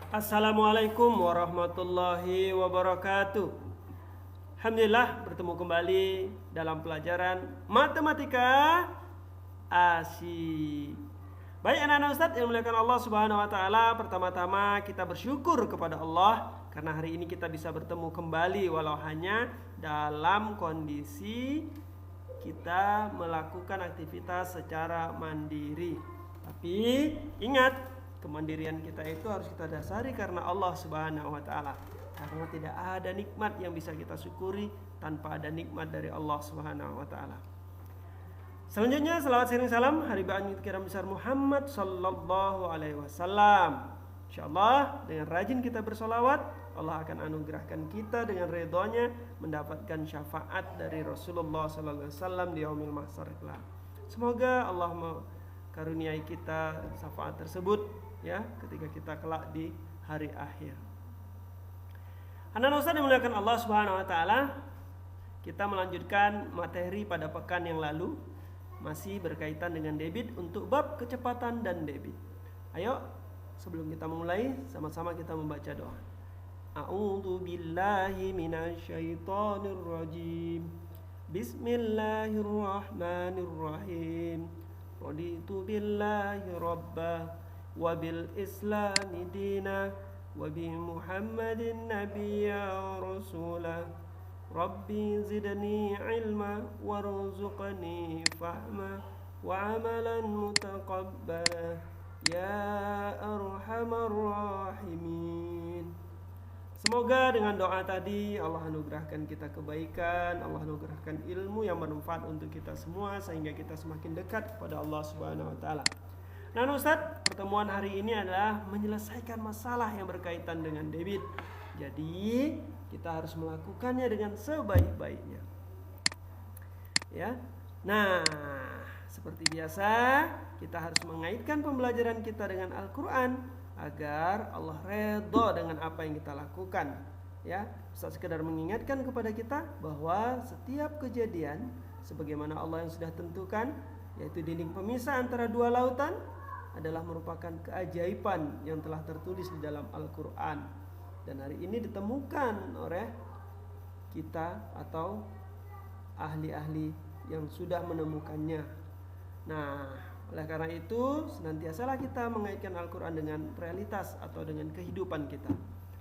Assalamualaikum warahmatullahi wabarakatuh. Alhamdulillah bertemu kembali dalam pelajaran matematika asyik. Baik anak-anak Ustadz yang dimuliakan Allah Subhanahu wa taala, pertama-tama kita bersyukur kepada Allah karena hari ini kita bisa bertemu kembali walau hanya dalam kondisi kita melakukan aktivitas secara mandiri. Tapi ingat, kemandirian kita itu harus kita dasari karena Allah Subhanahu wa taala. Karena tidak ada nikmat yang bisa kita syukuri tanpa ada nikmat dari Allah Subhanahu wa taala. Selanjutnya selawat sering salam hari ba'an kiram besar Muhammad sallallahu alaihi wasallam. Insyaallah dengan rajin kita bersolawat, Allah akan anugerahkan kita dengan ridhonya mendapatkan syafaat dari Rasulullah sallallahu alaihi wasallam di yaumil mahsyar kelak. Semoga Allah karuniai kita syafaat tersebut ya ketika kita kelak di hari akhir. Anak-anak Ustaz dimuliakan Allah Subhanahu wa taala, kita melanjutkan materi pada pekan yang lalu masih berkaitan dengan debit untuk bab kecepatan dan debit. Ayo sebelum kita memulai sama-sama kita membaca doa. A'udzu billahi minasyaitonir rajim. Bismillahirrahmanirrahim. Raditu billahi rabba wa bil islami dina wa bi muhammadin nabiyya rasula rabbi zidni ilma warzuqni fahma wa amalan mutaqabbala ya arhamar rahimin. Semoga dengan doa tadi Allah anugerahkan kita kebaikan, Allah anugerahkan ilmu yang bermanfaat untuk kita semua sehingga kita semakin dekat kepada Allah Subhanahu wa taala. Nah, Ustaz, pertemuan hari ini adalah menyelesaikan masalah yang berkaitan dengan debit. Jadi, kita harus melakukannya dengan sebaik-baiknya. Ya. Nah, seperti biasa, kita harus mengaitkan pembelajaran kita dengan Al-Qur'an agar Allah redha dengan apa yang kita lakukan. Ya, Ustaz sekedar mengingatkan kepada kita bahwa setiap kejadian sebagaimana Allah yang sudah tentukan, yaitu dinding pemisah antara dua lautan, adalah merupakan keajaiban yang telah tertulis di dalam Al-Qur'an. Dan hari ini ditemukan oleh kita atau ahli-ahli yang sudah menemukannya. Nah, oleh karena itu, senantiasalah kita mengaitkan Al-Quran dengan realitas atau dengan kehidupan kita,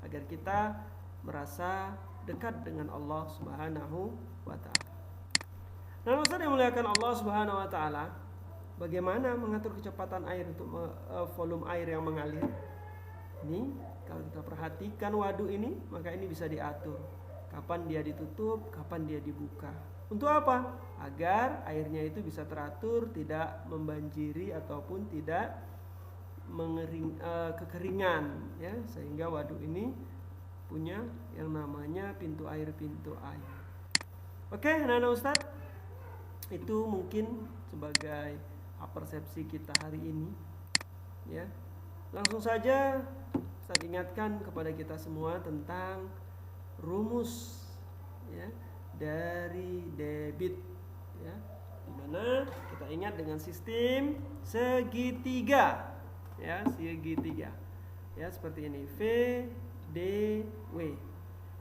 agar kita merasa dekat dengan Allah Subhanahu wa ta'ala. Nah, Ustaz yang muliakan Allah Subhanahu wa ta'ala, bagaimana mengatur kecepatan air untuk volume air yang mengalir? Ini, kalau kita perhatikan waduk ini, maka ini bisa diatur. Kapan dia ditutup, kapan dia dibuka. Untuk apa? Agar airnya itu bisa teratur, tidak membanjiri ataupun tidak kekeringan, ya, sehingga waduk ini punya yang namanya pintu air. Oke, anak-anak Ustadz, itu mungkin sebagai persepsi kita hari ini, ya. Langsung saja saya ingatkan kepada kita semua tentang rumus, ya, dari debit, ya, dimana kita ingat dengan sistem segitiga, ya, segitiga, ya, seperti ini V D W.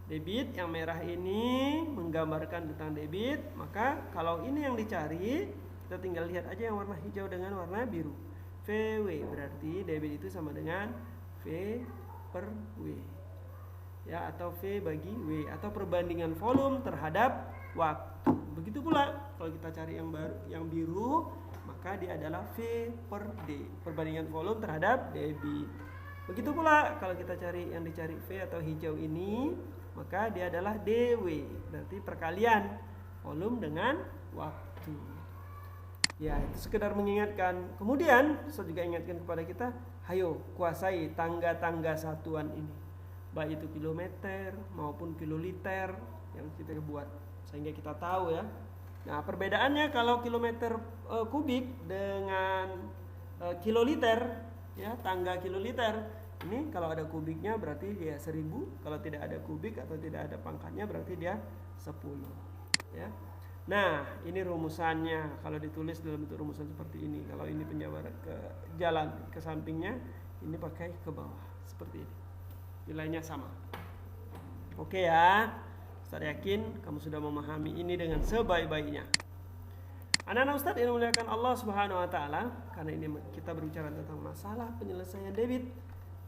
Debit yang merah ini menggambarkan tentang debit, maka kalau ini yang dicari, kita tinggal lihat aja yang warna hijau dengan warna biru. VW berarti debit itu sama dengan V per W, ya, atau V bagi W, atau perbandingan volume terhadap waktu. Begitu pula kalau kita cari yang biru, maka dia adalah V per D, perbandingan volume terhadap debit. Begitu pula kalau kita cari yang dicari V atau hijau ini, maka dia adalah DW, berarti perkalian volume dengan waktu. Ya, itu sekedar mengingatkan. Kemudian saya juga ingatkan kepada kita, ayo kuasai tangga-tangga satuan ini, baik itu kilometer maupun kiloliter yang kita buat, sehingga kita tahu, ya. Nah, perbedaannya kalau kilometer kubik dengan kiloliter, ya, tangga kiloliter ini kalau ada kubiknya berarti dia 1000, kalau tidak ada kubik atau tidak ada pangkatnya berarti dia 10, ya. Nah, ini rumusannya kalau ditulis dalam bentuk rumusan seperti ini. Kalau ini penjabaran ke jalan ke sampingnya, ini pakai ke bawah seperti ini. Nilainya sama. Oke ya. Ustaz yakin kamu sudah memahami ini dengan sebaik-baiknya. Anak-anak Ustaz yang dimuliakan Allah Subhanahu wa taala, karena ini kita berbicara tentang masalah penyelesaian debit.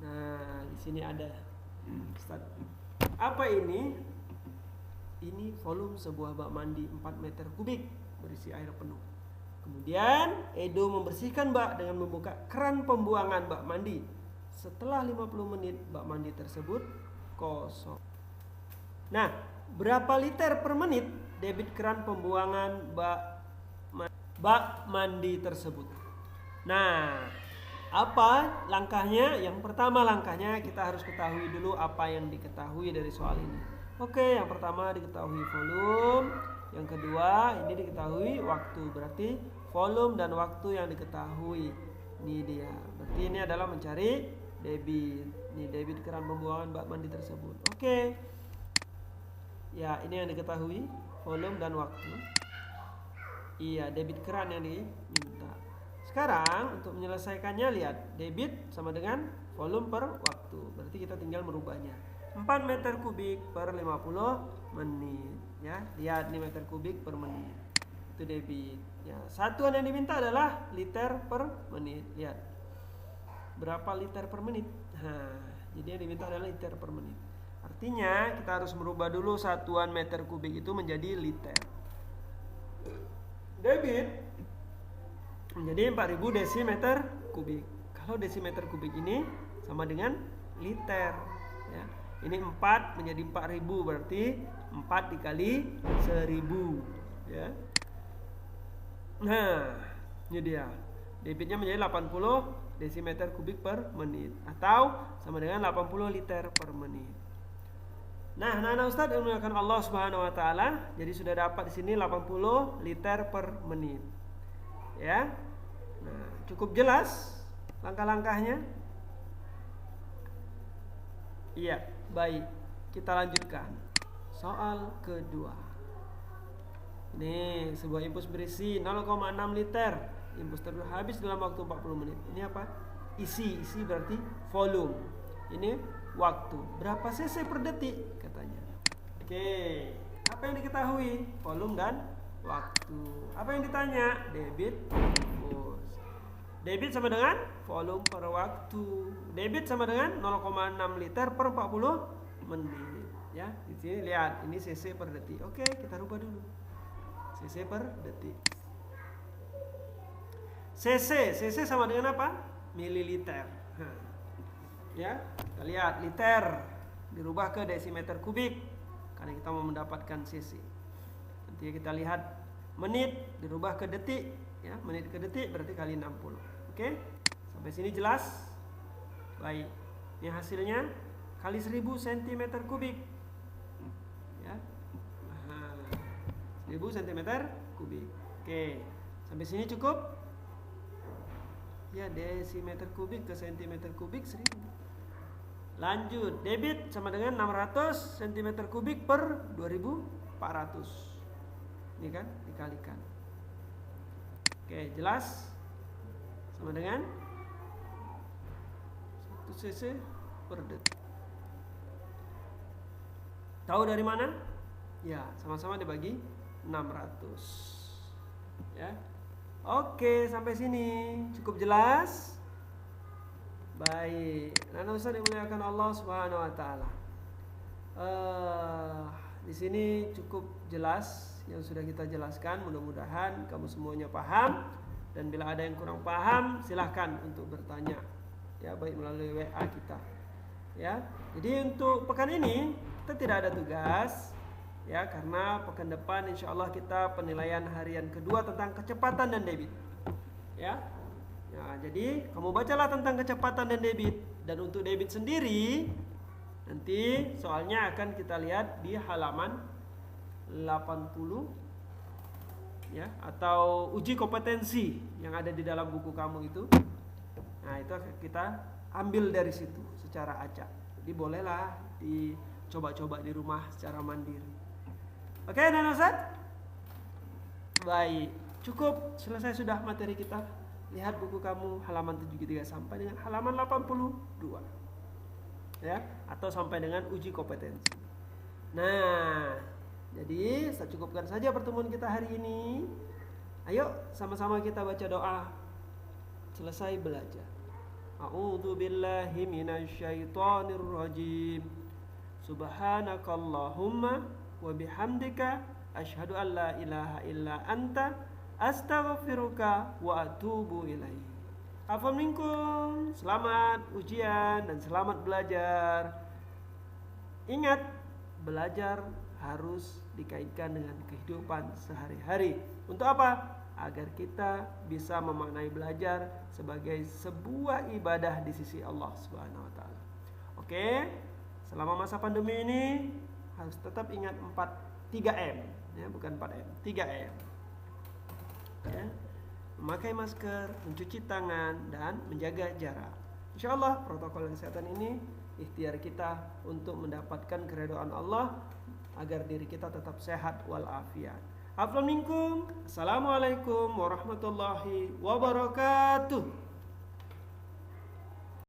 Nah, di sini ada Ustaz. Apa ini? Ini volume sebuah bak mandi 4 meter kubik berisi air penuh. Kemudian Edo membersihkan bak dengan membuka keran pembuangan bak mandi. Setelah 50 menit bak mandi tersebut kosong. Nah, berapa liter per menit debit keran pembuangan bak mandi tersebut? Nah, apa langkahnya? Yang pertama langkahnya kita harus ketahui dulu apa yang diketahui dari soal ini. Oke, yang pertama diketahui volume. Yang kedua ini diketahui waktu. Berarti volume dan waktu yang diketahui. Ini dia. Berarti ini adalah mencari debit. Ini debit keran pembuangan bak mandi tersebut. Oke. Ya, ini yang diketahui, volume dan waktu. Iya, debit keran yang diminta. Sekarang untuk menyelesaikannya lihat, debit sama dengan volume per waktu. Berarti kita tinggal merubahnya. 4 meter kubik per 50 menit. Ya, lihat nih meter kubik per menit. Itu debit. Ya, satuan yang diminta adalah liter per menit. Lihat. Berapa liter per menit? Nah, jadi yang diminta adalah liter per menit. Artinya kita harus merubah dulu satuan meter kubik itu menjadi liter. Debit menjadi 4000 desimeter kubik. Kalau desimeter kubik ini sama dengan liter, ya. Ini 4 menjadi 4000, berarti 4 dikali 1000, ya. Nah, ini dia. Debitnya menjadi 80 desimeter kubik per menit atau sama dengan 80 liter per menit. Nah, anak-anak Ustaz yang dimuliakan Allah Subhanahu wa taala, jadi sudah dapat di sini 80 liter per menit. Ya. Nah, cukup jelas langkah-langkahnya? Iya, baik. Kita lanjutkan. Soal kedua. Ini sebuah infus berisi 0,6 liter. Infus tersebut habis dalam waktu 40 menit. Ini apa? Isi berarti volume. Ini waktu. Berapa cc per detik katanya. Oke. Apa yang diketahui? Volume dan waktu. Apa yang ditanya? Debit infus. Debit sama dengan volume per waktu. Debit sama dengan 0,6 liter per 40 menit. Ya, di sini lihat ini cc per detik. Oke, kita rubah dulu. cc per detik. cc sama dengan apa? Mililiter. Ya, kita lihat liter dirubah ke desimeter kubik karena kita mau mendapatkan cc. Nanti kita lihat menit dirubah ke detik, ya, menit ke detik berarti kali 60. Oke? Sampai sini jelas? Baik. Ini hasilnya kali 1000 cm kubik. Ya. 1000 cm kubik. Oke. Sampai sini cukup? Ya, desimeter kubik ke centimeter kubik 1000. Lanjut, debit sama dengan 600 cm kubik per 2400. Ini kan dikalikan. Oke, jelas? Sama dengan 1 cc per detik. Tahu dari mana? Ya, sama-sama dibagi 600. Ya. Oke, sampai sini cukup jelas? Baik. Nah, Ustaz yang dimuliakan Allah Subhanahu wa taala. Di sini cukup jelas yang sudah kita jelaskan. Mudah-mudahan kamu semuanya paham, dan bila ada yang kurang paham silahkan untuk bertanya, ya, baik melalui WA kita, ya. Jadi untuk pekan ini kita tidak ada tugas, ya, karena pekan depan insya Allah kita penilaian harian kedua tentang kecepatan dan debit, ya. Nah, jadi kamu bacalah tentang kecepatan dan debit. Dan untuk debit sendiri nanti soalnya akan kita lihat di halaman 80, ya, atau uji kompetensi yang ada di dalam buku kamu itu. Nah, itu kita ambil dari situ secara acak. Jadi bolehlah dicoba-coba di rumah secara mandiri. Oke, Nana Ustaz? Baik, cukup, selesai sudah materi kita. lihat buku kamu halaman 73 sampai dengan halaman 82. Ya, atau sampai dengan uji kompetensi. Nah, jadi saya cukupkan saja pertemuan kita hari ini. Ayo sama-sama kita baca doa selesai belajar. A'udzu billahi minasyaitonir rajim. Subhanakallahumma wa bihamdika asyhadu an la ilaha illa anta astaghfiruka wa atubu ilaik. Afwan minkum. Selamat ujian dan selamat belajar. Ingat, belajar harus dikaitkan dengan kehidupan sehari-hari. Untuk apa? Agar kita bisa memaknai belajar sebagai sebuah ibadah di sisi Allah Subhanahu wa taala. Oke? Selama masa pandemi ini harus tetap ingat 3M, ya, bukan 4M, 3M. Ya. Memakai masker, mencuci tangan, dan menjaga jarak. Insyaallah protokol kesehatan ini ikhtiar kita untuk mendapatkan keridhaan Allah agar diri kita tetap sehat walafiat. Afwan minkum. Assalamualaikum warahmatullahi wabarakatuh.